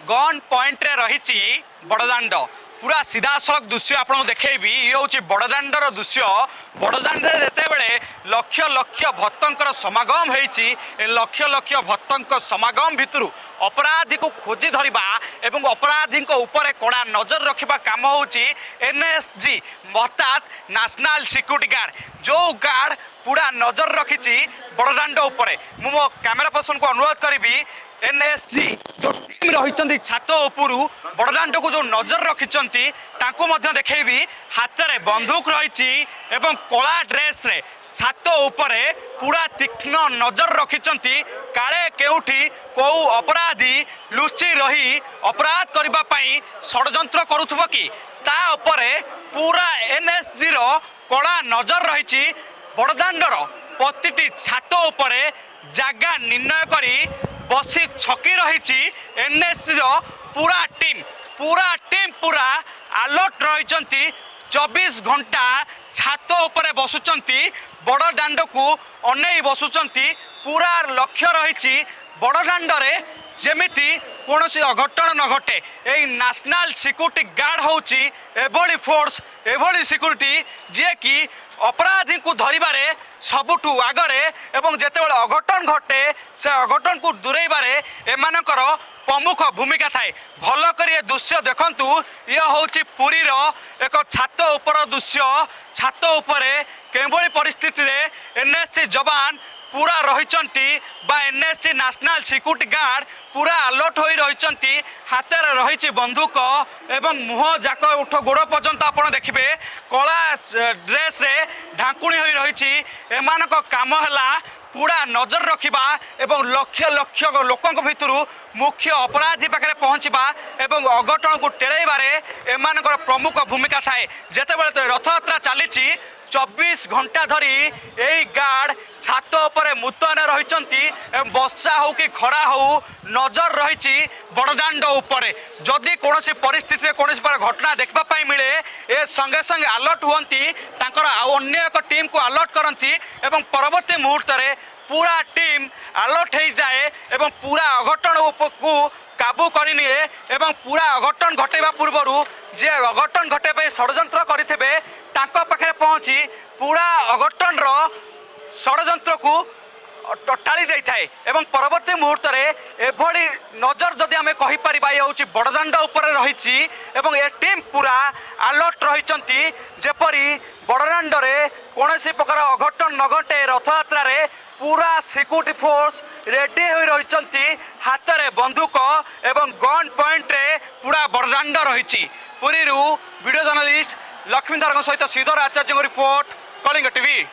Gun point रे रही बड़दाण्ड पूरा सीधा सड़क दृश्य आपको देखी ये हूँ बड़दाण्डर दृश्य बड़दाण्ड जितेबले लक्ष लक्ष भक्तर समागम होती लक्ष लक्ष भक्तर समागम भितर अपराधी को खोजी धरवा एवं अपराधी उपर कड़ा नजर रखा काम होची एनएसजी अर्थात नेशनल सिक्यूरिटी गार्ड जो गार्ड पूरा नजर रखी बड़दाण्ड उपर मो कैमेरा पर्सन को अनुरोध करी एनएसजी जो टीम रही छात उपरू बड़दाण्ड को जो नजर रखिंट देखी हाथ में बंदूक रही कला ड्रेस रे छात उपरे पूरा तीक्ष्ण नजर रखिंट काले केउठी को अपराधी लुचि रही अपराध करने षड्यंत्र करुथबो कि ता उपरे पूरा एनएसजी रो कड़ा नजर रही बड़दाण्डर प्रतिटी छात उपरे जागा निर्णय करी बसी छकी रही एनएसजी रो पूरा टीम पूरा अलर्ट रही 24 घंटा छात उपरे बसुचंती बड़दाण्ड को अनै बसुचंती पूरा लक्ष्य रही बड़दाण्डरे जेमिति कौनसी अघटन न घटे यही नेशनल सिक्यूरिटी गार्ड होची एभली फोर्स एभली सिक्यूरिटी जे कि अपराधी को धरबारे सबुठू आगरे एवं जेतेबेले अघटन घटे से अघटन को दूरेबारे एमानकर प्रमुख भूमिका थाए भल कर ये दृश्य देखंतु ये होची पुरीर एक छात उपर दृश्य छात उपरे केभली परिस्थिति रे एनएससी जवान पूरा रही एनएससी नेशनल सिक्यूरिटी गार्ड पूरा अलर्ट हो रही हाथ में रही बंदूक एवं मुह जाक उठ गोड़ पर्यंत आप देखिए कला ड्रेस रे ढांकुणी हो रही एमान काम है पूरा नजर रखा एवं लक्ष लक्ष लोकों भितर मुख्य अपराधी पाखे पहुँचवा एवं अघटन को टेड़ाइबारे एम प्रमुख भूमिका थाए जितेबाला रथयात्रा चली 24 घंटा धरी यही गार्ड छात उपरे मुतयन रही वर्षा हो कि खरा हो नजर रही बड़दाण्ड उपरे जदि कौन परिस्थिति कौन घटना देखापी मिले ए संगे संगे अलर्ट हुंती अन्य एक टीम को अलर्ट करती एवं परवर्ती मुहूर्त में पूरा टीम अलर्ट हो जाए एवं पूरा अघटन को काबू करनिए एवं पूरा अघटन घटेबा पूर्वर जे अघटन घटे षड्यंत्र करेंगे पाखे पहुँची पूरा अघटन षड्यंत्र को टाली जाए एवं परवर्ती मुहूर्त में एभली नजर जदि आम कहीपर ये हूँ बड़दाण्ड उपर रही एवं ए टीम पूरा अलर्ट रही जेपरी बड़दाण्ड कौन प्रकार अघटन न घटे रथयात्रा रे पूरा सिक्यूरिटी फोर्स रेडी हो रही हाथ में बंदूक एवं गन पॉइंट रे पूरा बड़दाण्ड रही पुरी वीडियो जर्नलिस्ट लक्ष्मीधर सहित श्रीधर आचार्य रिपोर्ट कलिंग टीवी।